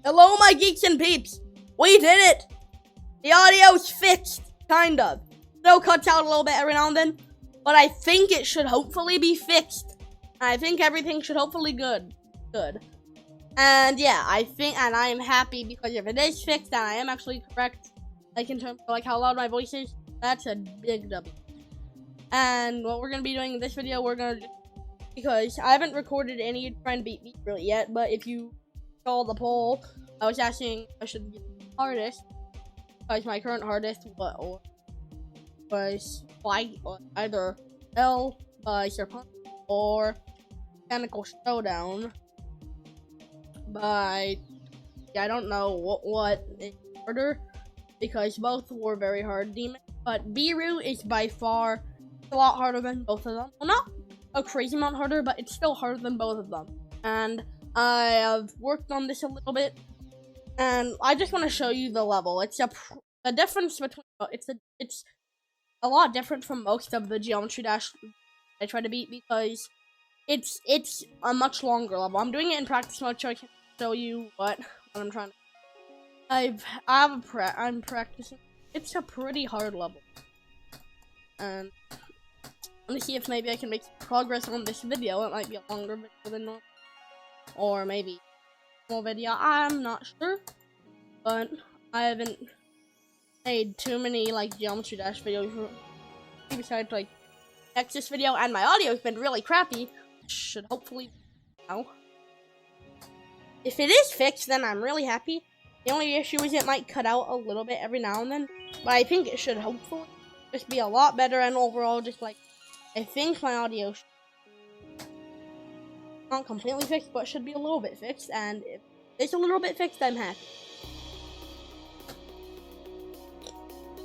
Hello, my geeks and peeps. We did it. The audio's fixed, kind of. Still cuts out a little bit every now and then, but I think it should hopefully be fixed. I think everything should hopefully good. And yeah, I am happy because if it is fixed and I am actually correct, like in terms of like how loud my voice is, that's a big W. And what we're gonna be doing in this video, because I haven't recorded any trying to beat me really yet, but if you saw the poll, I was asking if I should get the hardest, because my current hardest was either L by Serpent or Mechanical Showdown by I don't know what is harder, because both were very hard demons, but Biru is by far a lot harder than both of them. Well, not a crazy amount harder, but it's still harder than both of them. And I have worked on this a little bit, and I just want to show you the level. It's the difference between it's a lot different from most of the Geometry Dash I try to beat, because it's a much longer level. I'm doing it in practice mode so I can show you what I'm trying to. I'm practicing. It's a pretty hard level, and let me see if maybe I can make progress on this video. It might be a longer video than normal, or maybe a small video. I'm not sure, but I haven't made too many like Geometry Dash videos besides like Texas video, and my audio's been really crappy. Should hopefully now. If it is fixed, then I'm really happy. The only issue is it might cut out a little bit every now and then, but I think it should hopefully just be a lot better, and overall just like I think my audio not completely fixed, but should be a little bit fixed, and if it's a little bit fixed, I'm happy.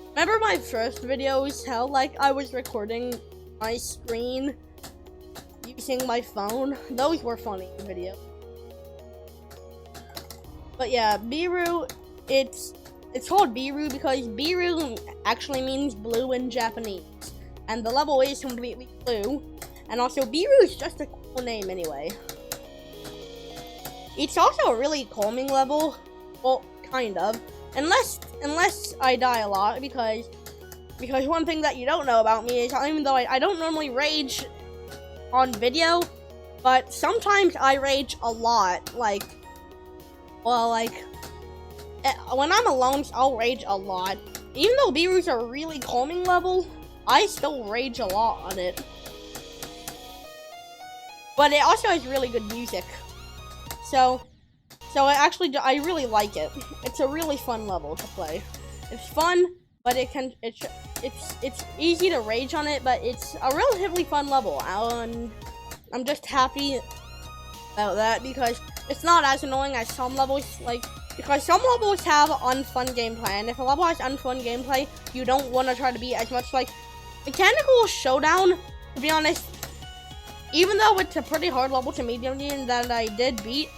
Remember my first videos, how like I was recording my screen using my phone? Those were funny videos. But yeah, Biru, it's called Biru because Biru actually means blue in Japanese, and the level is completely blue, and also Biru is just a cool name anyway. It's also a really calming level, well, kind of, unless I die a lot, because one thing that you don't know about me is, even though I don't normally rage on video, but sometimes I rage a lot, when I'm alone, I'll rage a lot. Even though Biru's a really calming level, I still rage a lot on it. But it also has really good music. So I really like it. It's a really fun level to play. It's fun, but it's easy to rage on it, but it's a relatively fun level. And I'm just happy about that, because it's not as annoying as some levels, because some levels have unfun gameplay, and if a level has unfun gameplay, you don't want to try to beat as much. Like Mechanical Showdown, to be honest, even though it's a pretty hard level to medium that I did beat,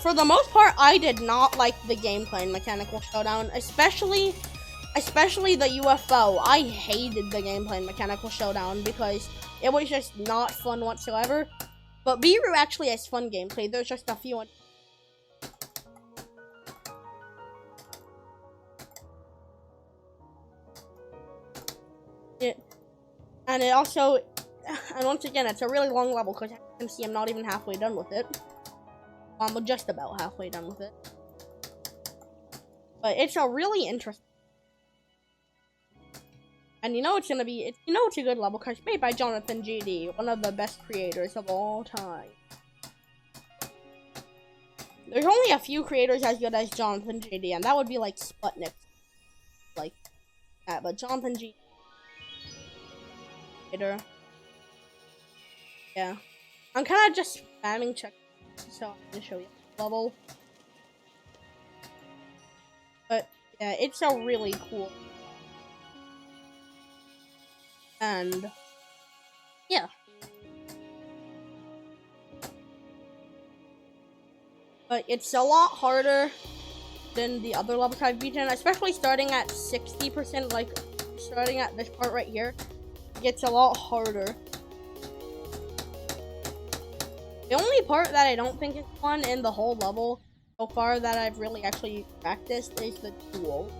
for the most part, I did not like the gameplay in Mechanical Showdown, especially the UFO. I hated the gameplay in Mechanical Showdown because it was just not fun whatsoever. But Biru actually has fun gameplay. There's just a few. And it also, and once again, it's a really long level, because as you can see, I'm not even halfway done with it. I'm just about halfway done with it. But it's a really interesting. And you know it's gonna be, it's a good level, because it's made by Jonathan GD, one of the best creators of all time. There's only a few creators as good as Jonathan GD, and that would be like Sputnik, like that. But Jonathan GD, creator. Yeah, I'm kind of just spamming check, so I'm gonna show you the level. But yeah, it's a really cool. And yeah, but it's a lot harder than the other levels I've beaten, especially starting at 60%, like starting at this part right here. It gets a lot harder. The only part that I don't think is fun in the whole level so far that I've really actually practiced is the duel.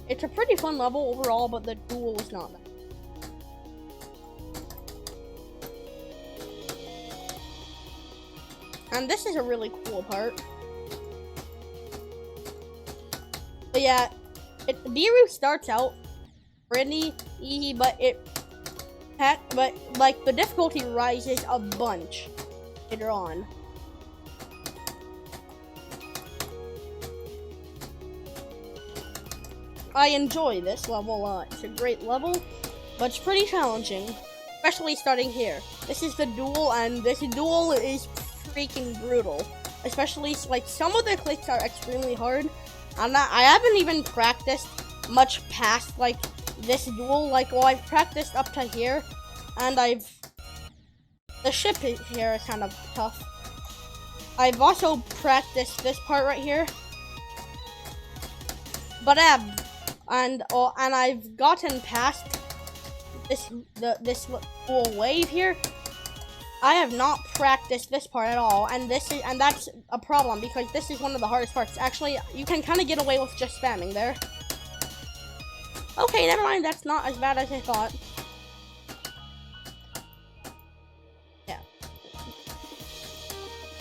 It's a pretty fun level overall, but the duel is not that. And this is a really cool part. But yeah, Biru starts out pretty easy, but like the difficulty rises a bunch later on. I enjoy this level a lot. It's a great level, but it's pretty challenging, especially starting here. This is the duel, and this duel is freaking brutal. Especially, like, some of the clicks are extremely hard. I haven't even practiced much past, like, this duel. Like, well, I've practiced up to here, and the ship here is kind of tough. I've also practiced this part right here. But I've gotten past this little wave here. I have not practiced this part at all, and that's a problem because this is one of the hardest parts. Actually, you can kind of get away with just spamming there. Okay, never mind. That's not as bad as I thought. Yeah.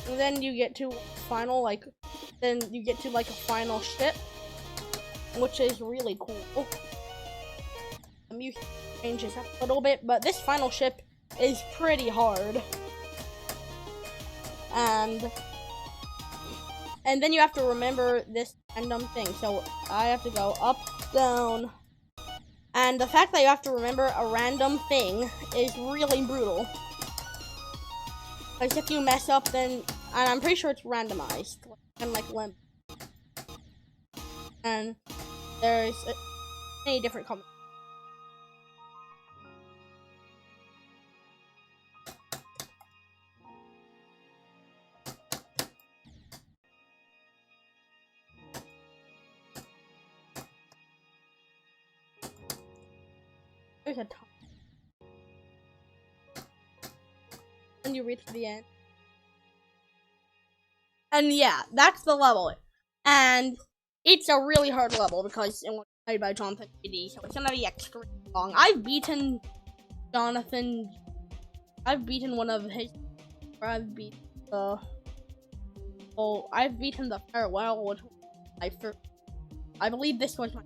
And then you get to a final ship, which is really cool. The music changes up a little bit, but this final ship is pretty hard. And then you have to remember this random thing. So I have to go up, down. And the fact that you have to remember a random thing is really brutal. Because if you mess up, then, and I'm pretty sure it's randomized, and like limp. And there's many different combinations. There's a ton. And you reach the end. And yeah, that's the level. And it's a really hard level because it was played by Jonathan PD, so it's gonna be extremely long. I've beaten Jonathan. I've beaten one of his. I've beaten the. Oh, I've beaten the farewell, which I believe this was my.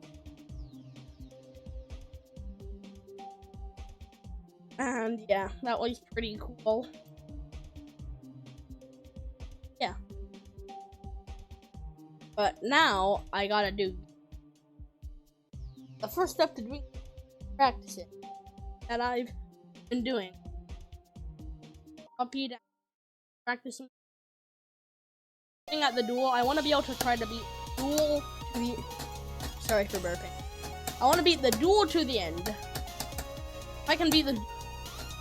And yeah, that was pretty cool. Yeah. But now I gotta do the first step to doing practice it that I've been doing. Copy that, practicing at the duel. I want to be able to try to beat duel to the. Sorry for burping. I want to beat the duel to the end. If I can beat the.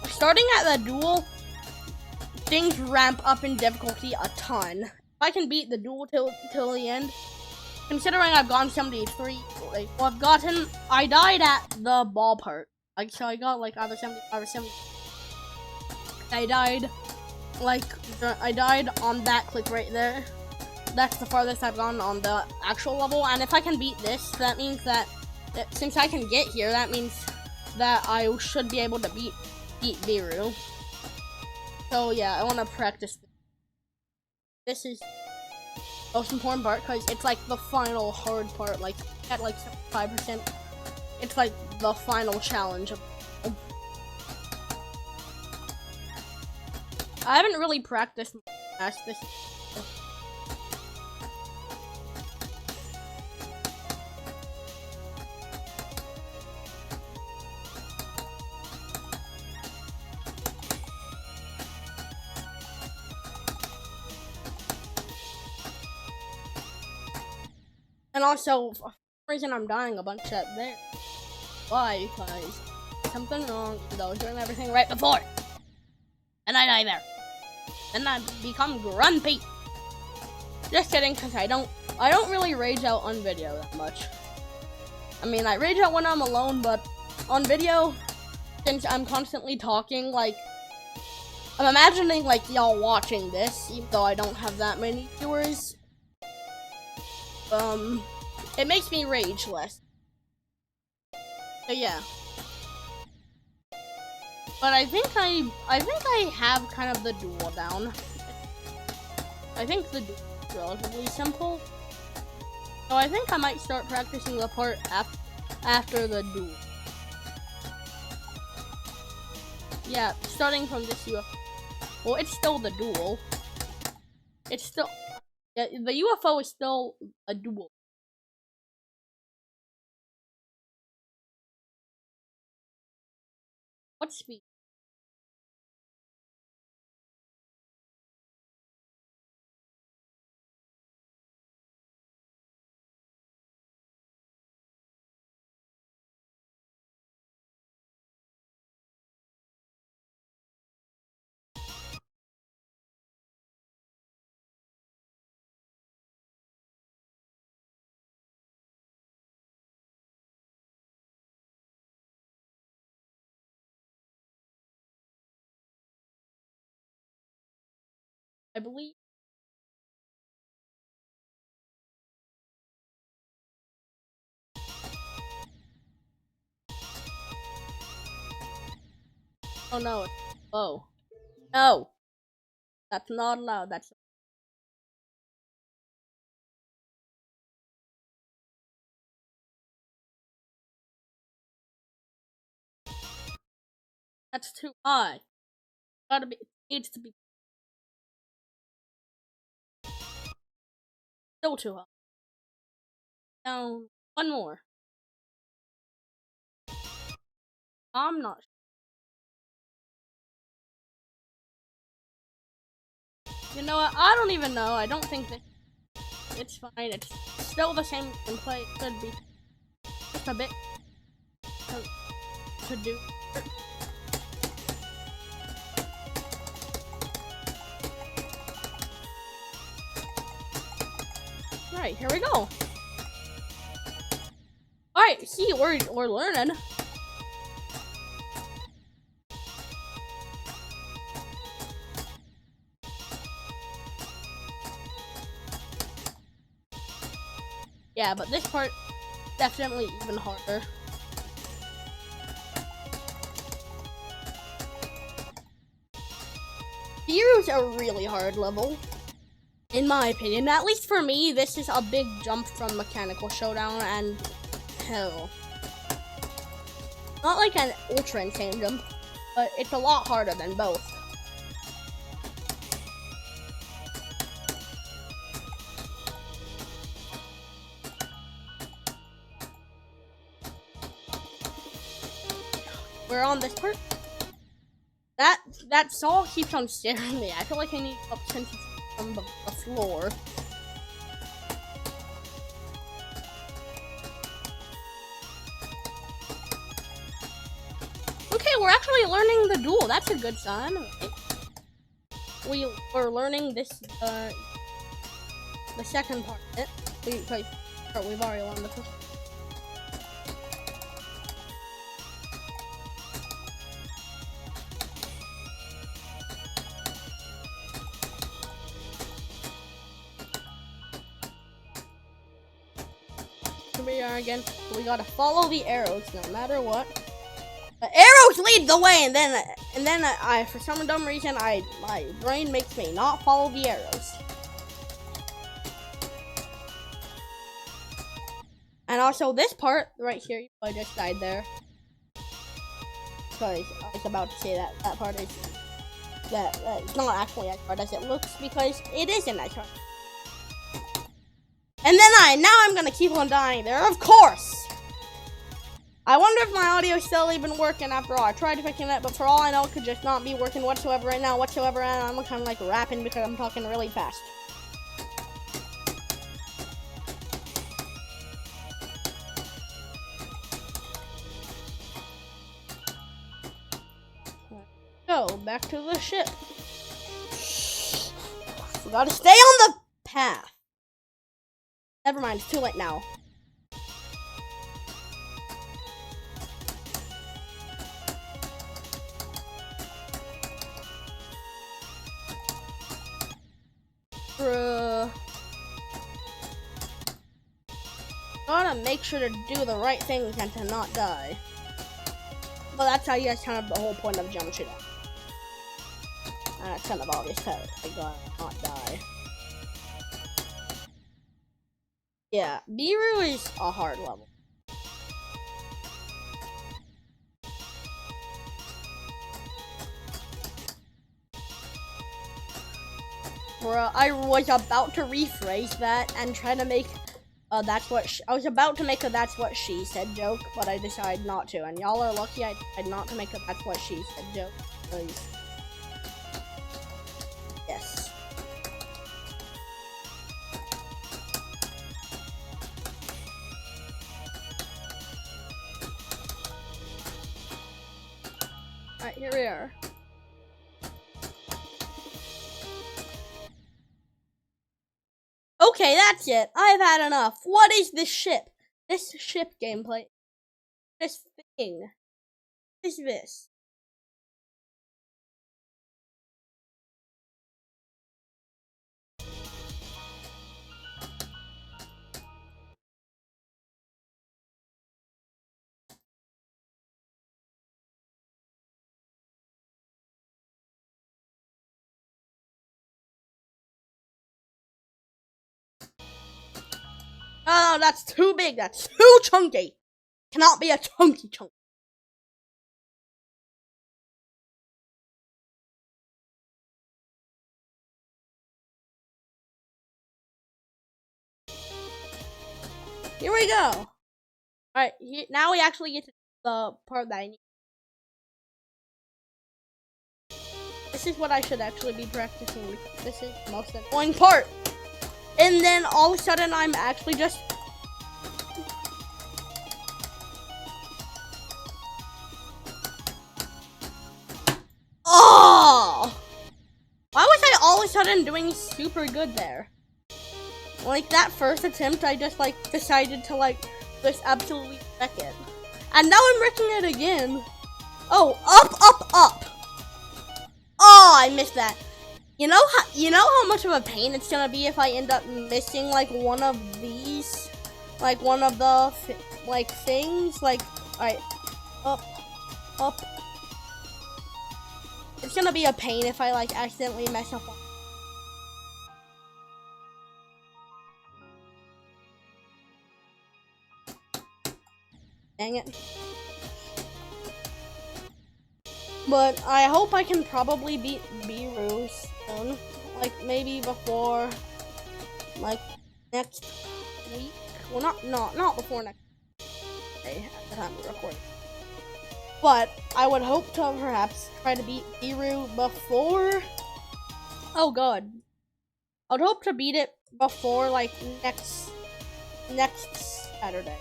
Starting at the duel, things ramp up in difficulty a ton. If I can beat the duel till the end, considering I've gone 73, like, well, I died at the ball part. Like, so I got, like, either 75 or 70. I died on that click right there. That's the farthest I've gone on the actual level. And if I can beat this, that means that since I can get here, that means that I should be able to beat Biru. So yeah, I want to practice. This is the most important part because it's like the final hard part. Like at like 75%, it's like the final challenge. I haven't really practiced past this. And also, for some reason I'm dying a bunch at there. Why? Because something wrong, though, I was doing everything right before. And I die there. Then I become grumpy. Just kidding, because I don't really rage out on video that much. I mean, I rage out when I'm alone, but on video, since I'm constantly talking, like, I'm imagining like y'all watching this, even though I don't have that many viewers. It makes me rage less. So yeah. But I think I have kind of the duel down. I think the duel is relatively simple. So I think I might start practicing the part after the duel. Yeah, starting from this UFO. Well, it's still the duel. It's still... Yeah, the UFO is still a duel. What speed? I believe... Oh no, it's low. No! That's not allowed, that's... That's too high. Gotta be... It needs to be still too high. Now, one more. I'm not sure. You know what? I don't even know. I don't think that it's fine. It's still the same gameplay. It could be just a bit to do. Alright, here we go. Alright, see, we're learning. Yeah, but this part definitely even harder. Biru's a really hard level, in my opinion. At least for me, this is a big jump from Mechanical Showdown and Hell. Not like an ultra insane jump, but it's a lot harder than both. We're on this part. That saw keeps on staring at me. I feel like I need up since it's from the floor. Okay, we're actually learning the duel. That's a good sign. We're learning this the second part of it. We've already learned the first. Here we are again. We gotta follow the arrows no matter what. The arrows lead the way, and then I for some dumb reason my brain makes me not follow the arrows. And also this part right here, I just died there. Because I was about to say that part is it's not actually as hard as it looks, because it isn't as hard. And then now I'm gonna keep on dying there, of course! I wonder if my audio is still even working after all. I tried fixing it, but for all I know, it could just not be working whatsoever right now, and I'm kind of like rapping because I'm talking really fast. Go back to the ship. We gotta stay on the path. Never mind, it's too late now. gotta make sure to do the right things and to not die. But that's how you guys kind of the whole point of jump shit out. And it's kind of obvious that I gotta not die. Yeah, Biru is a hard level. Bruh, I was about to rephrase that and try to make that's what I was about to make a that's what she said joke, but I decided not to. And y'all are lucky I decided not to make a that's what she said joke. Please. Yes. Alright, here we are. Okay, that's it. I've had enough. What is this ship? This ship gameplay. This thing. What is this? Oh, that's too big. That's too chunky. Cannot be a chunky chunk. Here we go. Alright, now we actually get to the part that I need. This is what I should actually be practicing because this is the most annoying part. And then all of a sudden I'm actually just... Oh! Why was I all of a sudden doing super good there? Like that first attempt, I just like decided to like just absolutely wreck it. And now I'm wrecking it again. Oh, up. Oh, I missed that. You know how much of a pain it's gonna be if I end up missing like one of these, like one of the things. Like, alright, up. It's gonna be a pain if I like accidentally mess up. Dang it. But I hope I can probably beat Biru soon. Like maybe before like next week. Well not before next day at the time of recording. But I would hope to perhaps try to beat Biru before oh god. I'd hope to beat it before like next Saturday.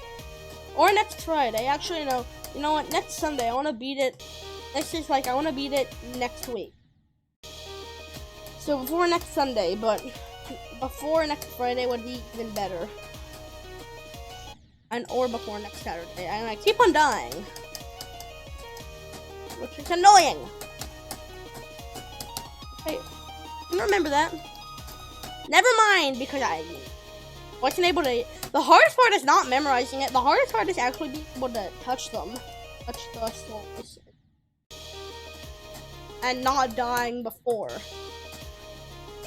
Or next Friday. Actually, no. You know what? Next Sunday. I want to beat it. I want to beat it next week. So before next Sunday, but before next Friday would be even better. Or before next Saturday. And I keep on dying. Which is annoying. Okay. Remember that. Never mind, because I wasn't able to... The hardest part is not memorizing it. The hardest part is actually being able to touch them. Touch the stones. And not dying before.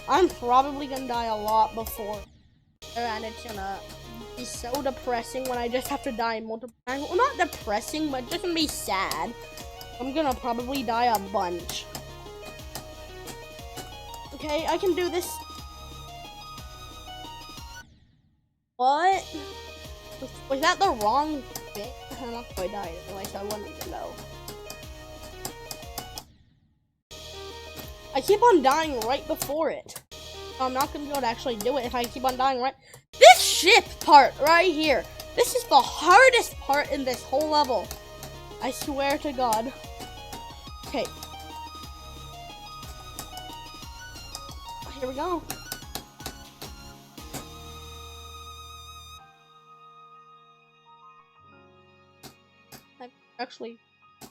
I'm probably gonna die a lot before. And it's gonna be so depressing when I just have to die multiple times. Well, not depressing, but just gonna be sad. I'm gonna probably die a bunch. Okay, I can do this. What? Was that the wrong thing? I'm not quite died anyway, so I wouldn't even know. I keep on dying right before it. So I'm not gonna be able to actually do it if I keep on dying right. This ship part right here. This is the hardest part in this whole level. I swear to God. Okay. Here we go. Actually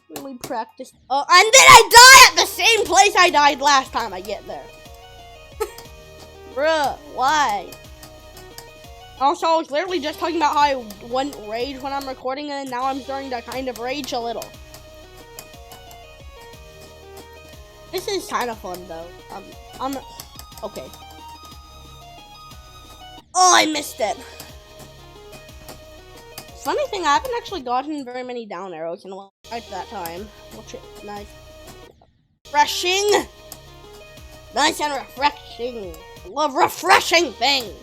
really practiced. Oh, and then I die at the same place I died last time I get there. Bruh, why? Also, I was literally just talking about how I wouldn't rage when I'm recording, and now I'm starting to kind of rage a little. This is kind of fun, though. Okay. Oh, I missed it. Funny thing, I haven't actually gotten very many down arrows in a while at that time, which is nice. Refreshing! Nice and refreshing. I love refreshing things.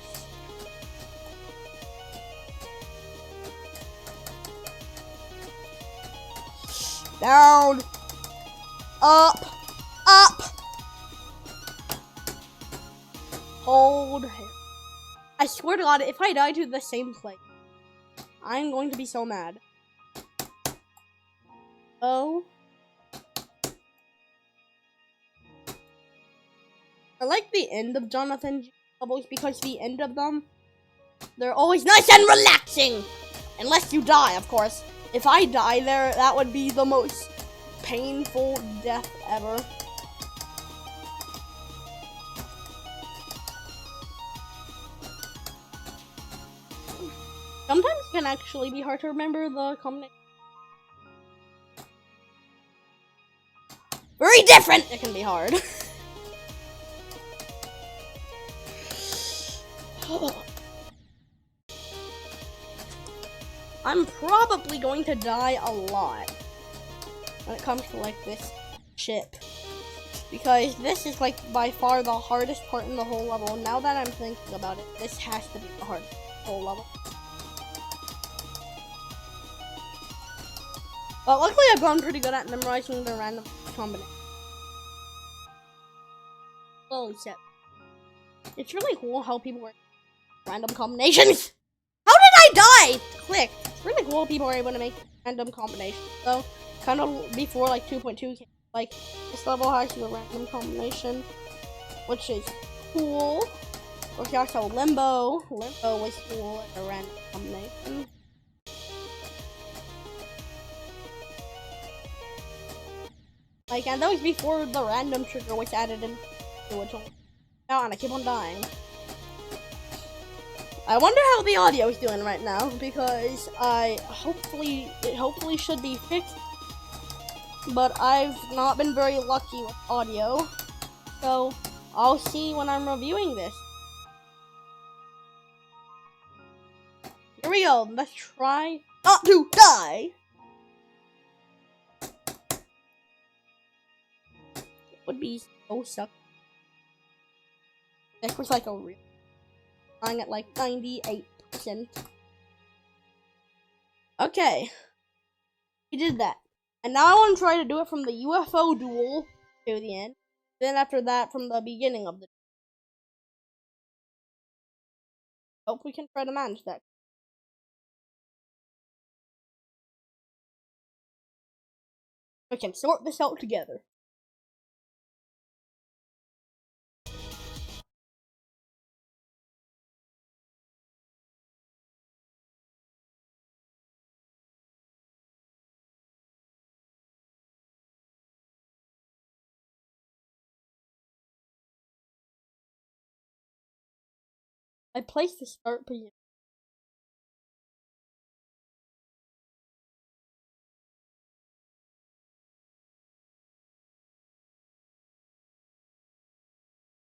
Down. Up. Up. Hold. I swear to God, if I die to the same place, I'm going to be so mad. Oh. I like the end of Jonathan levels because the end of them, they're always nice and relaxing. Unless you die, of course. If I die there, that would be the most painful death ever. Sometimes it can actually be hard to remember the combination. Very different! It can be hard. I'm probably going to die a lot when it comes to like this ship, because this is like by far the hardest part in the whole level. Now that I'm thinking about it, this has to be the hardest whole level. But luckily I've gotten pretty good at memorizing the random combination. Holy shit. It's really cool how people work random combinations. How did I die? Click. It's really cool people are able to make random combinations. So, kind of before like 2.2, like this level has the random combination, which is cool. There's also Limbo. Limbo was cool and a random combination. Like, and that was before the random trigger was added in to it. Now, and I keep on dying. I wonder how the audio is doing right now, because it hopefully should be fixed, but I've not been very lucky with audio, so I'll see when I'm reviewing this. Here we go, let's try not to die. It would be so sucky. This was like a real I'm at like 98%. Okay. We did that. And now I want to try to do it from the UFO duel to the end. Then after that, from the beginning of the hope we can try to manage that. We can sort this out together. I placed the start position.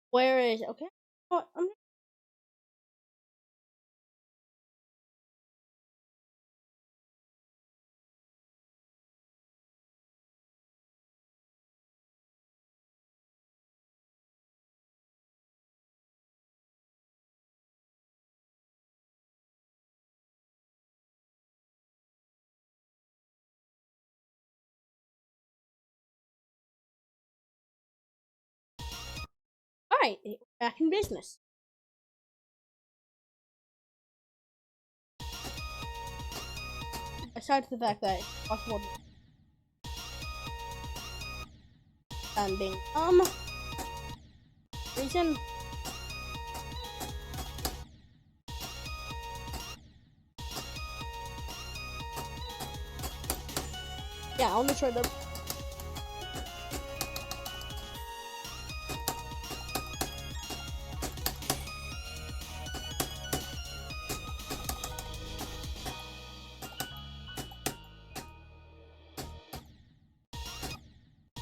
Where is it? Okay. Oh, Alright, back in business. Besides the fact that it's possible being reason. Yeah, I want to try to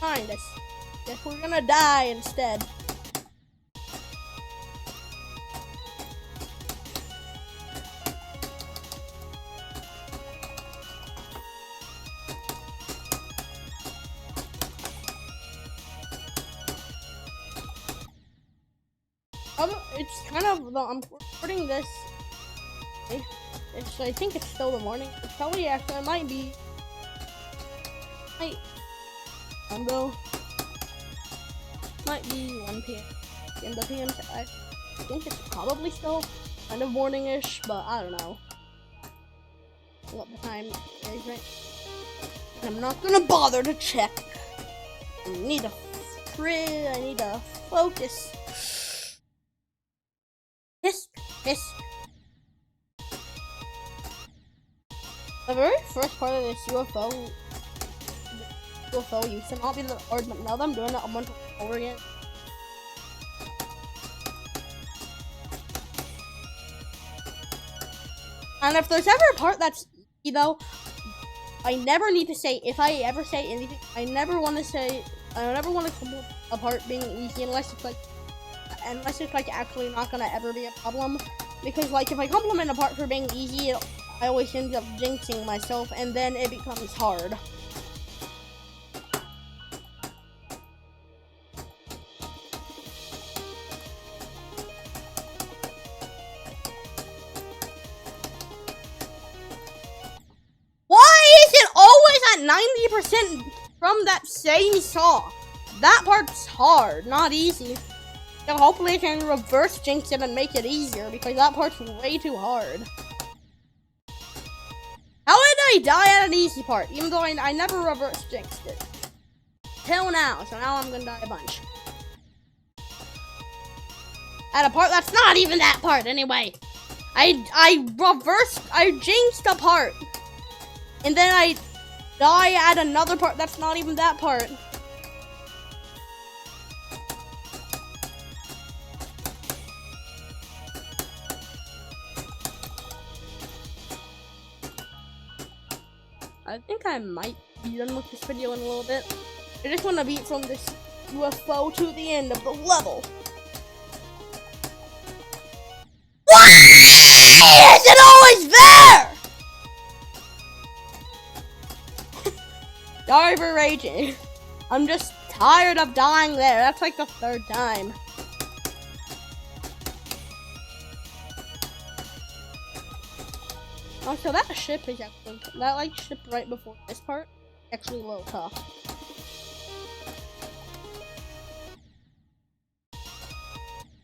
Fine, guess we're gonna die instead. It's kind of I'm recording this. I think it's still the morning. It's probably actually it might be. Might though. Might be 1 p.m. in the PM. I think it's probably still kind of morning-ish, but I don't know what the time is right. And I'm not gonna bother to check. I need to focus. Yes. The very first part of this UFO used to not be the art, but now that I'm doing it a bunch over again. And if there's ever a part that's easy though, I never need to say, if I ever say anything, I never want to come apart being easy unless it's like actually not gonna ever be a problem. Because like if I compliment a part for being easy, I always end up jinxing myself and then it becomes hard. Why is it always at 90% from that same saw? That part's hard, not easy. So hopefully I can reverse jinx it and make it easier because that part's way too hard. How did I die at an easy part, even though I never reverse jinxed it? Till now, so now I'm gonna die a bunch. At a part that's not even that part anyway. I jinxed a part. And then I die at another part that's not even that part. I think I might be done with this video in a little bit. I just want to beat from this UFO to the end of the level. Why is it always there? Sorry for raging. I'm just tired of dying there. That's like the 3rd time. Oh, so that ship is actually, that ship right before this part, actually a little tough.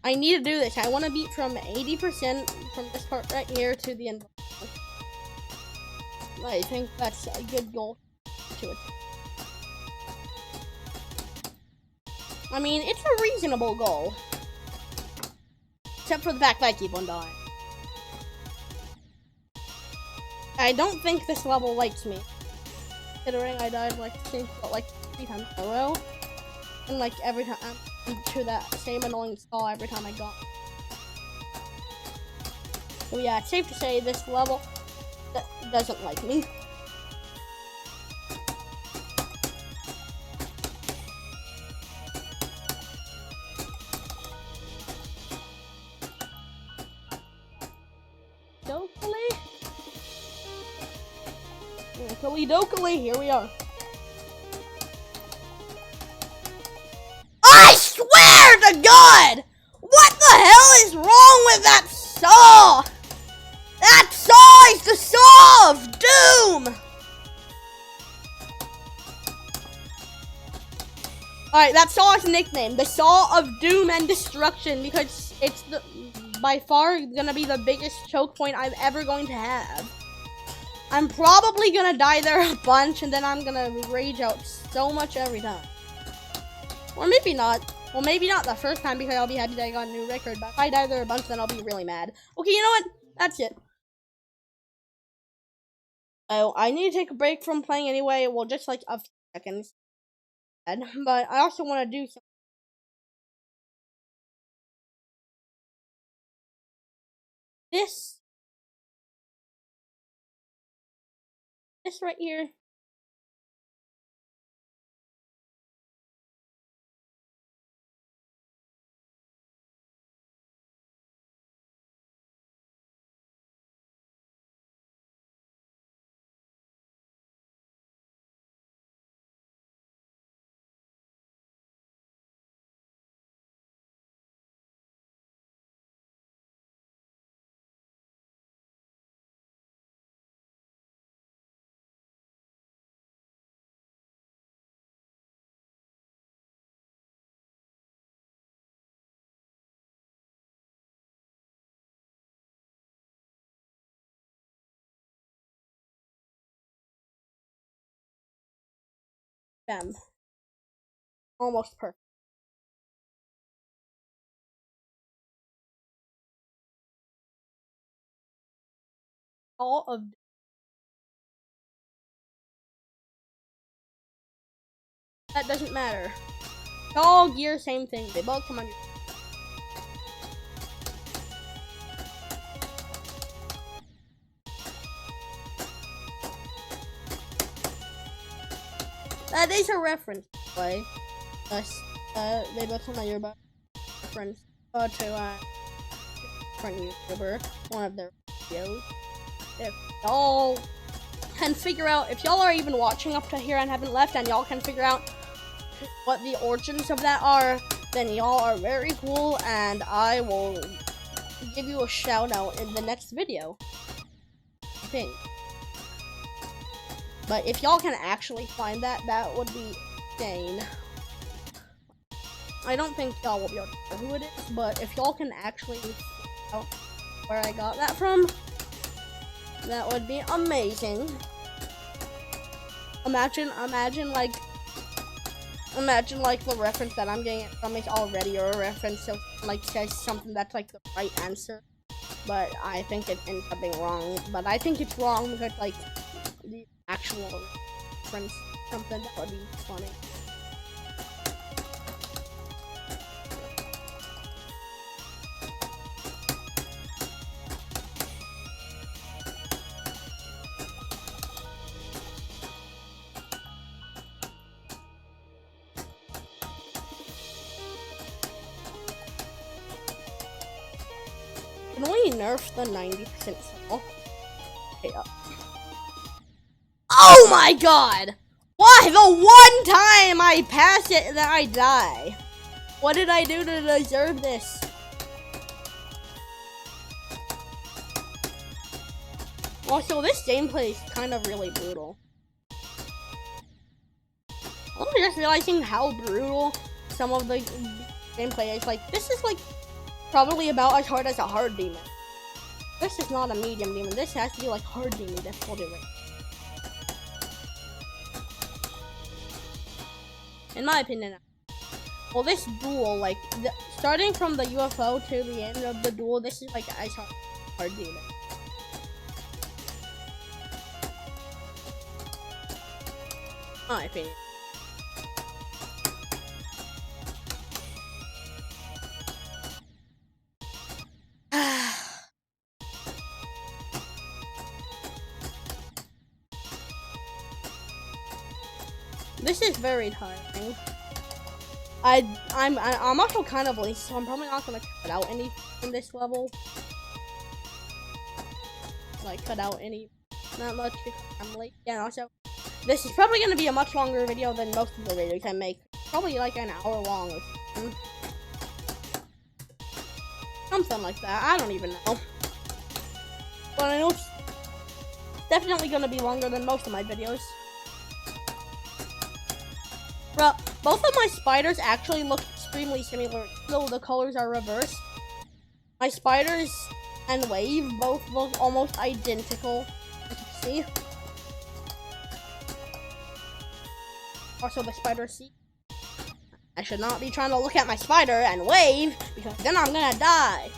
I need to do this. I want to beat from 80% from this part right here to the end. I think that's a good goal to it. I mean, it's a reasonable goal. Except for the fact that I keep on dying. I don't think this level likes me. Considering I died like 3 times in a row. And like every time to that same annoying stall every time I got. So yeah, it's safe to say this level doesn't like me. Dokily, here we are. I swear to God! What the hell is wrong with that saw? That saw is the saw of doom! Alright, that saw is a nickname. The saw of doom and destruction because it's by far gonna be the biggest choke point I'm ever going to have. I'm probably gonna die there a bunch, and then I'm gonna rage out so much every time. Or maybe not. Well, maybe not the first time because I'll be happy that I got a new record, but if I die there a bunch, then I'll be really mad. Okay, you know what? That's it. Oh, I need to take a break from playing anyway. Well, just like a few seconds. But I also want to do some. This right here Bam. Almost perfect. All of that doesn't matter. All gear, same thing. They both come on your. That is a reference, by Yes, they both come on your reference to different YouTuber, one of their videos. If y'all can figure out, if y'all are even watching up to here and haven't left, and y'all can figure out what the origins of that are, then y'all are very cool, and I will give you a shout out in the next video, I think. But if y'all can actually find that, that would be insane. I don't think y'all will be able to know who it is, but if y'all can actually figure out where I got that from, that would be amazing. Imagine like the reference that I'm getting it from is already a reference, so like says something that's like the right answer, but I think it ends up being wrong. But I think it's wrong because like the actual reference, something that would be funny. Can we nerf the 90% cell? Okay, oh my god! Why the one time I pass it that I die? What did I do to deserve this? Also, this gameplay is kind of really brutal. I'm just realizing how brutal some of the gameplay is. Like, this is like probably about as hard as a hard demon. This is not a medium demon. This has to be like hard demon difficulty rate. In my opinion. Well, this duel, like, starting from the UFO to the end of the duel, this is like as hard demon. My opinion. This is very tiring. I'm also kind of late, so I'm probably not gonna cut out any in this level. Like cut out any, not much because I'm late. Yeah, also, this is probably gonna be a much longer video than most of the videos I make. Probably like an hour long or something. Something like that. I don't even know. But I know it's definitely gonna be longer than most of my videos. Bro, both of my spiders actually look extremely similar, though the colors are reversed. My spiders and wave both look almost identical, as you can see. Also, the spider see. I should not be trying to look at my spider and wave, because then I'm gonna die.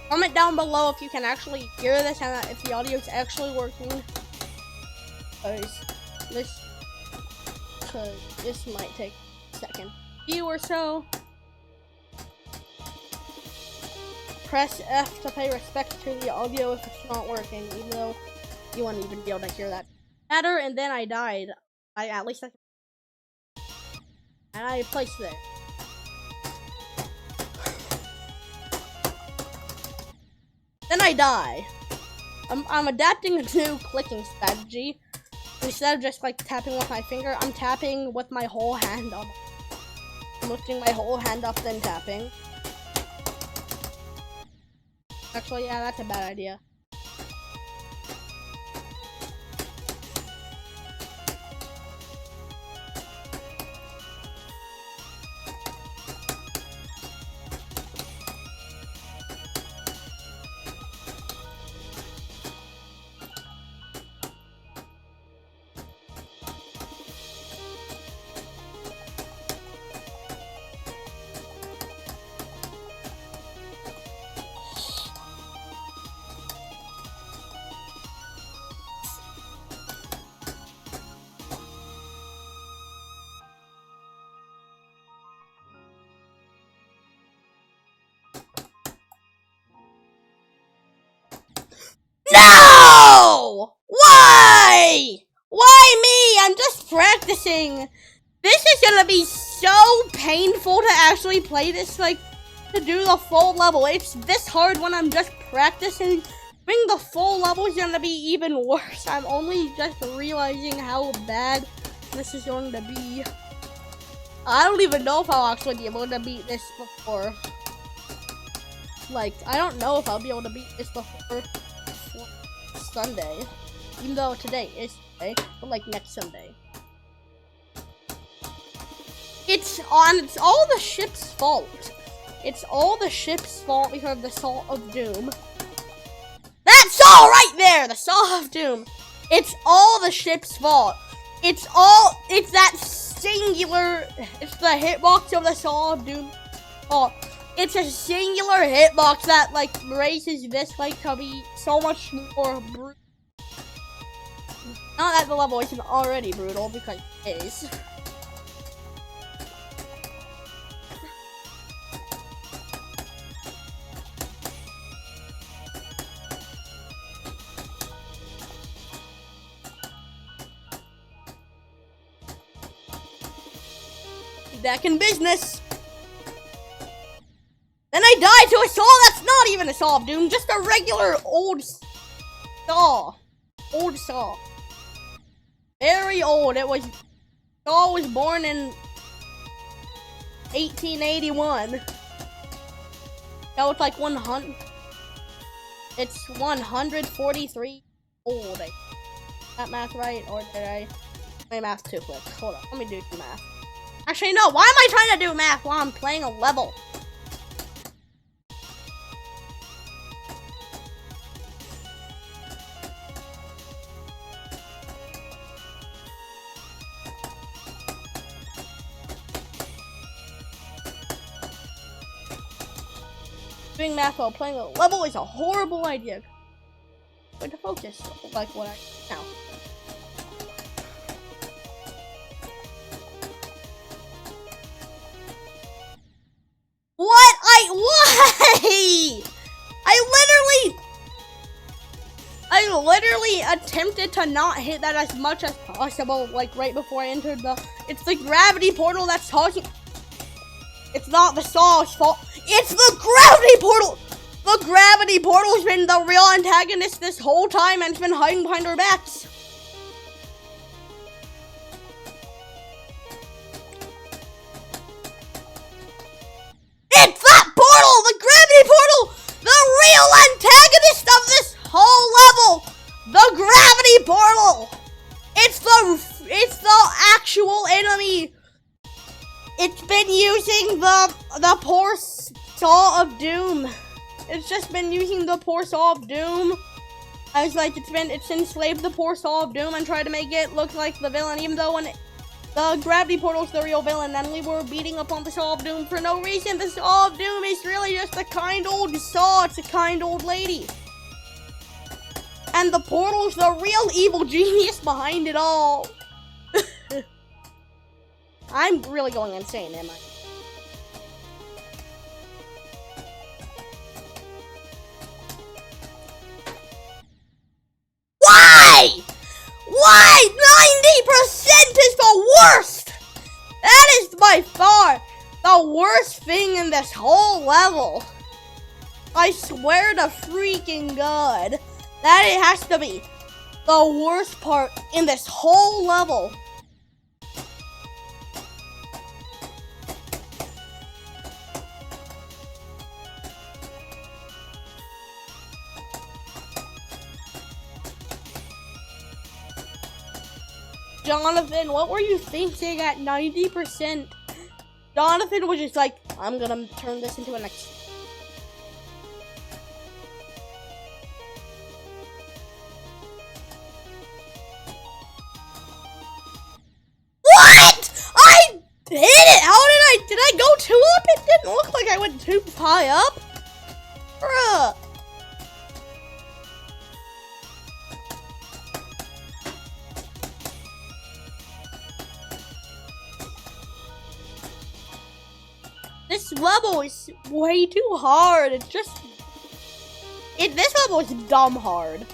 Comment down below if you can actually hear this and if the audio is actually working. Because this might take a second. Few or so. Press F to pay respect to the audio if it's not working, even though you wouldn't even be able to hear that. Matter, and then I died. And I placed it. Then I die. I'm adapting a new clicking strategy. Instead of just like tapping with my finger, I'm tapping with my whole hand up. I'm lifting my whole hand up, then tapping. Actually, yeah, that's a bad idea. practicing. This is gonna be so painful to actually play this, like, to do the full level. It's this hard when I'm just practicing. Doing the full level is gonna be even worse. I'm only just realizing how bad this is going to be. I don't even know if I'll actually be able to beat this before. Like, I don't know if I'll be able to beat this before Sunday. Even though today is Sunday, but like next Sunday. It's all the ship's fault. It's all the ship's fault because of the Salt of Doom. That saw right there! The Saw of Doom. It's all the ship's fault. It's that singular, it's the hitbox of the Saw of Doom. Oh, it's a singular hitbox that, like, raises this fight to be so much more brutal. Not that the level isn't already brutal, because it is. Back in business. Then I died to a saw that's not even a Saw of Doom, just a regular old saw. Old saw. Very old. Saw was born in 1881. That was like 100. It's 143 old. Is that math right? Or did I? My math too quick. Hold on. Let me do some math. Actually, no. Why am I trying to do math while I'm playing a level? Doing math while playing a level is a horrible idea. Way to focus, like what I now. Why? I literally attempted to not hit that as much as possible, like right before I entered it's the gravity portal that's talking. It's not the Saw's fault. It's the gravity portal! The gravity portal's been the real antagonist this whole time and it's been hiding behind our backs. It's that portal! The gravity portal! The real antagonist of this whole level! The gravity portal! It's the actual enemy. It's been using the poor Saw of Doom. It's just been using the poor Saw of Doom. I was like, it's enslaved the poor Saw of Doom and tried to make it look like the villain, even though when the gravity portal's the real villain and we were beating up on the Saw of Doom for no reason. The Saw of Doom is really just a kind old saw. It's a kind old lady. And the portal's the real evil genius behind it all. I'm really going insane, am I? Why? Why? 90% is the worst! That is by far the worst thing in this whole level. I swear to freaking God. That it has to be the worst part in this whole level. Jonathan, what were you thinking at 90%? Jonathan was just like, I'm gonna turn this into an What? I hit it! Did I go too up? It didn't look like I went too high up. Bruh. This level is way too hard. This level is dumb hard.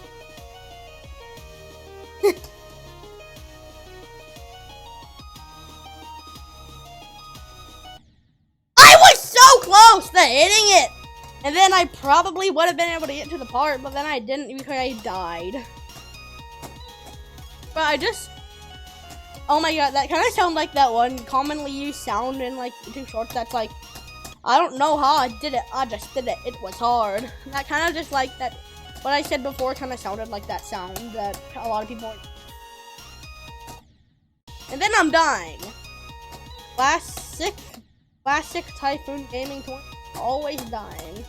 of hitting it. And then I probably would have been able to get to the part, but then I didn't because I died. But I just... Oh my god, that kind of sounds like that one commonly used sound in like YouTube shorts that's like, I don't know how I did it, I just did it, it was hard. That kind of just like that, what I said before kind of sounded like that sound that a lot of people... And then I'm dying. Classic Typhoon Gaming 20, always dying.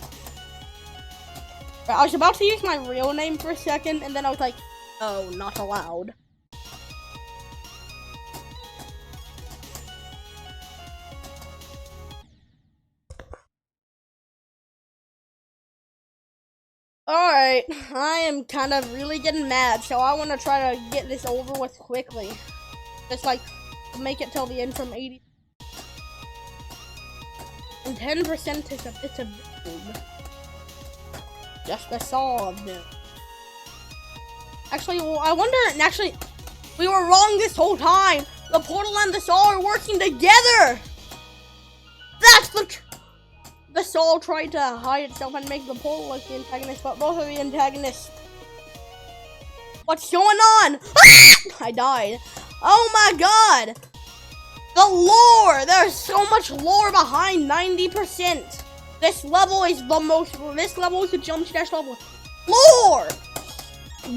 But I was about to use my real name for a second, and then I was like, oh, not allowed. Alright, I am kind of really getting mad, so I want to try to get this over with quickly. Just like, make it till the end from 80. And 10% is a bit of doom. Just a saw of doom. Actually, well, I wonder, actually, we were wrong this whole time. The portal and the saw are working together! That's the saw tried to hide itself and make the portal like the antagonist, but both are the antagonists. What's going on? I died. Oh my god! The lore! There's so much lore behind 90%. This level is the jump dash level. Lore!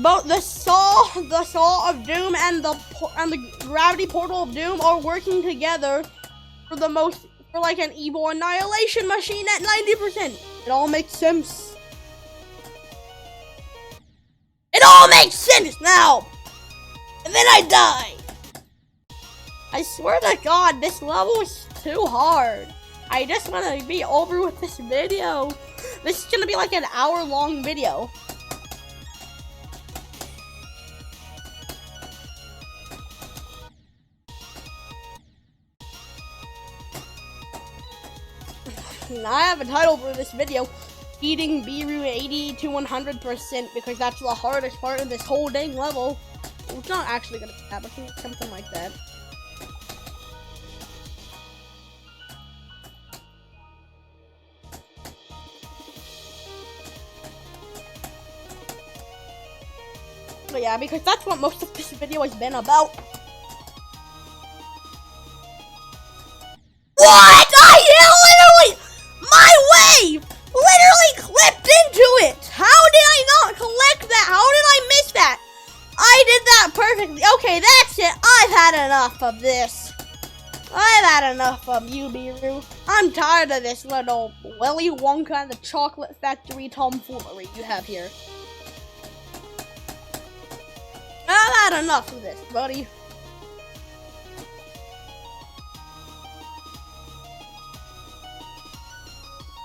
Both the saw of doom and the gravity portal of doom are working together for like an evil annihilation machine at 90%. It all makes sense. It all makes sense now! And then I die. I swear to God, this level is too hard. I just want to be over with this video. This is going to be like an hour-long video. I have a title for this video, Beating Biru 80 to 100%, because that's the hardest part of this whole dang level. Well, it's not actually gonna be that, but something like that. But yeah, because that's what most of this video has been about. What? My wave literally clipped into it. How did I not collect that? How did I miss that? I did that perfectly. Okay, that's it. I've had enough of this. I've had enough of you, Biru. I'm tired of this little Willy Wonka and the Chocolate Factory tomfoolery you have here. I've had enough of this, buddy.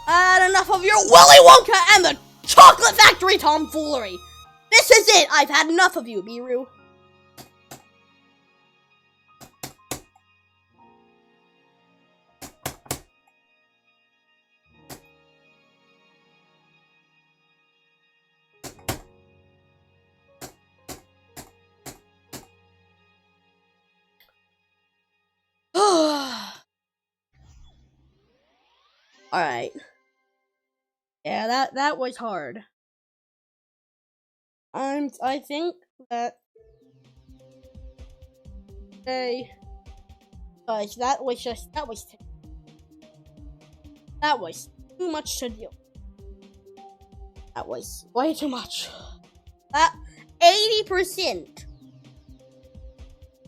I had enough of your Willy Wonka and the Chocolate Factory tomfoolery. This is it. I've had enough of you, Biru. Alright. Yeah, that was hard. I think that guys, that was too much to do. That was way too much. That 80%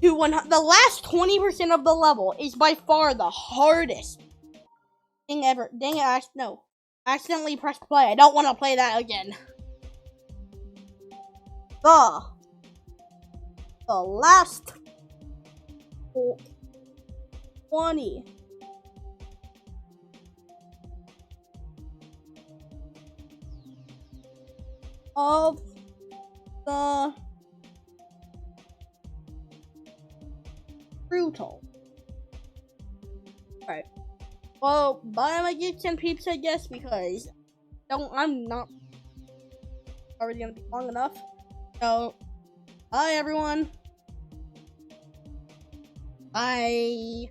to the last 20% of the level is by far the hardest thing ever. Dang it, no. Accidentally pressed play. I don't want to play that again. The last 20 of the brutal. Alright. Well, bye my geeks and peeps, I guess, because I'm not already gonna be long enough. So, bye everyone. Bye.